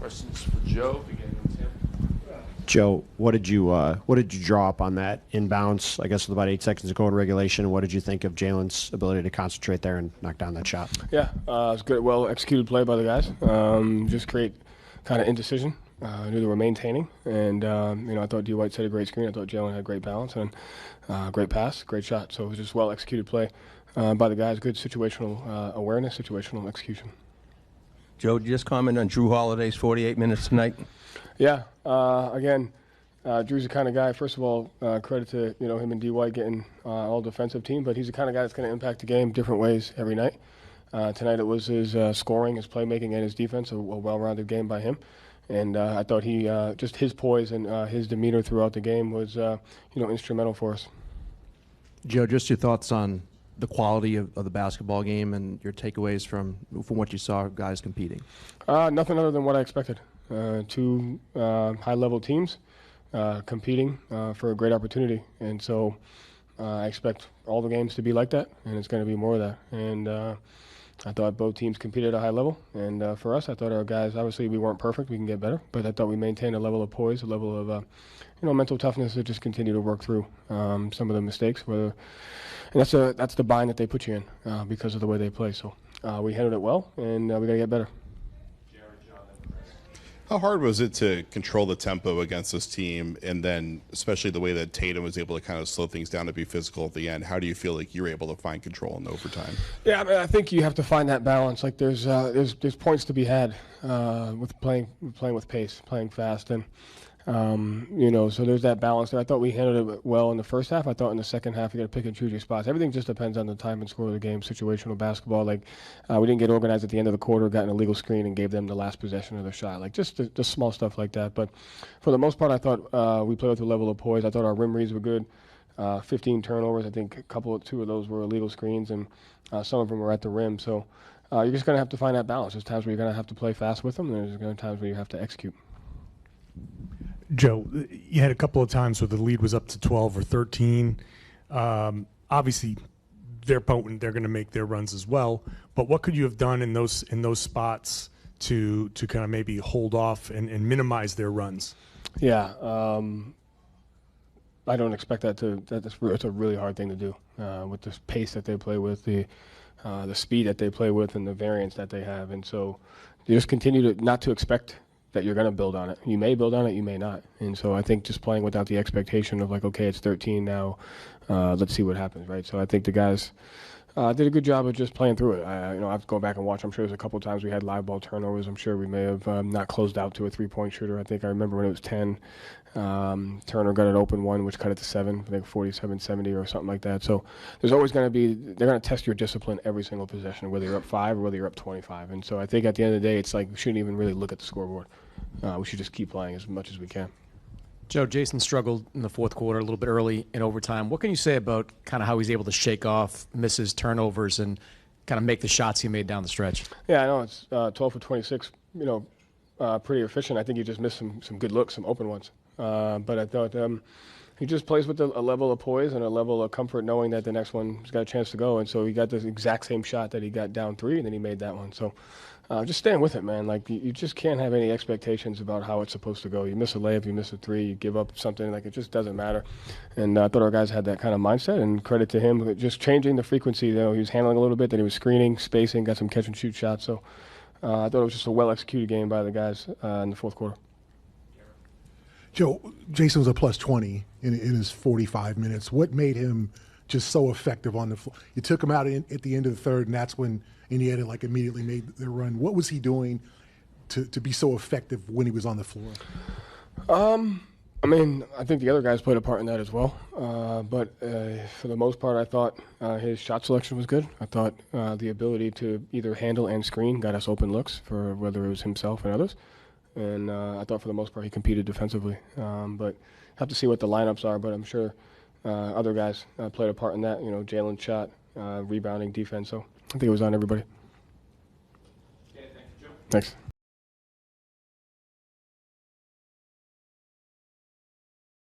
Questions for Joe, beginning with Tim. Joe, what did you draw up on that inbounds? I guess with about 8 seconds to go in regulation. What did you think of Jalen's ability to concentrate there and knock down that shot? Yeah, it was good, well executed play by the guys. Just great kind of indecision. I knew they were maintaining, and I thought D. White set a great screen. I thought Jalen had great balance and great pass, great shot. So it was just well executed play by the guys. Good situational awareness, situational execution. Joe, did you just comment on Drew Holiday's 48 minutes tonight? Yeah, again, Drew's the kind of guy. First of all, credit to him and D. White getting all defensive team, but he's the kind of guy that's going to impact the game different ways every night. Tonight it was his scoring, his playmaking, and his defense. A well-rounded game by him, and I thought he just his poise and his demeanor throughout the game was instrumental for us. Joe, just your thoughts on the quality of the basketball game and your takeaways from what you saw guys competing. Nothing other than what I expected. Two high-level teams competing for a great opportunity. And so I expect all the games to be like that, and it's going to be more of that. And I thought both teams competed at a high level. And for us, I thought our guys, obviously we weren't perfect, we can get better, but I thought we maintained a level of poise, a level of mental toughness to just continue to work through some of the mistakes. And that's the bind that they put you in because of the way they play. So we handled it well, and we got to get better. How hard was it to control the tempo against this team, and then especially the way that Tatum was able to kind of slow things down to be physical at the end? How do you feel like you're able to find control in overtime? Yeah, I think you have to find that balance. Like there's points to be had with playing with pace, playing fast, and so there's that balance there. I thought we handled it well in the first half. I thought in the second half you got to pick and choose your spots. Everything just depends on the time and score of the game. Situational basketball, like we didn't get organized at the end of the quarter, got an illegal screen and gave them the last possession of the shot. Like just small stuff like that. But for the most part, I thought we played with a level of poise. I thought our rim reads were good. 15 turnovers. I think two of those were illegal screens, and some of them were at the rim. So you're just going to have to find that balance. There's times where you're going to have to play fast with them, and there's going to be times where you have to execute. Joe, you had a couple of times where the lead was up to 12 or 13. Obviously, they're potent. They're going to make their runs as well. But what could you have done in those spots to kind of maybe hold off and minimize their runs? Yeah, I don't expect that it's a really hard thing to do with the pace that they play with, the speed that they play with, and the variance that they have. And so you just continue not to expect that you're going to build on it. You may build on it, you may not. And so I think just playing without the expectation of like, okay, it's 13 now, let's see what happens, right? So I think the guys did a good job of just playing through it. I have to go back and watch. I'm sure there's a couple of times we had live ball turnovers. I'm sure we may have not closed out to a three-point shooter. I think I remember when it was 10. Turner got an open one, which cut it to 7, I think 47-70 or something like that. So there's always going to be, they're going to test your discipline every single possession, whether you're up 5 or whether you're up 25. And so I think at the end of the day, it's like we shouldn't even really look at the scoreboard. We should just keep playing as much as we can. Joe, Jason struggled in the fourth quarter a little bit early in overtime. What can you say about kind of how he's able to shake off misses, turnovers, and kind of make the shots he made down the stretch? Yeah, I know. It's 12 for 26, pretty efficient. I think he just missed some good looks, some open ones. But I thought he just plays with a level of poise and a level of comfort knowing that the next one's got a chance to go. And so he got the exact same shot that he got down 3, and then he made that one. So just staying with it, man. Like you just can't have any expectations about how it's supposed to go. You miss a layup, you miss a 3, you give up something. Like it just doesn't matter. And I thought our guys had that kind of mindset, and credit to him. Just changing the frequency. He was handling a little bit, then he was screening, spacing, got some catch and shoot shots. So I thought it was just a well-executed game by the guys in the fourth quarter. Joe, Jason was a plus 20 in his 45 minutes. What made him just so effective on the floor? You took him out at the end of the third, and that's when Indiana immediately made their run. What was he doing to be so effective when he was on the floor? I think the other guys played a part in that as well. But for the most part, I thought his shot selection was good. I thought the ability to either handle and screen got us open looks for whether it was himself and others. And I thought for the most part he competed defensively. But have to see what the lineups are, but I'm sure other guys played a part in that. Jalen shot, rebounding, defense. So I think it was on everybody. Okay, thank you, Joe. Thanks.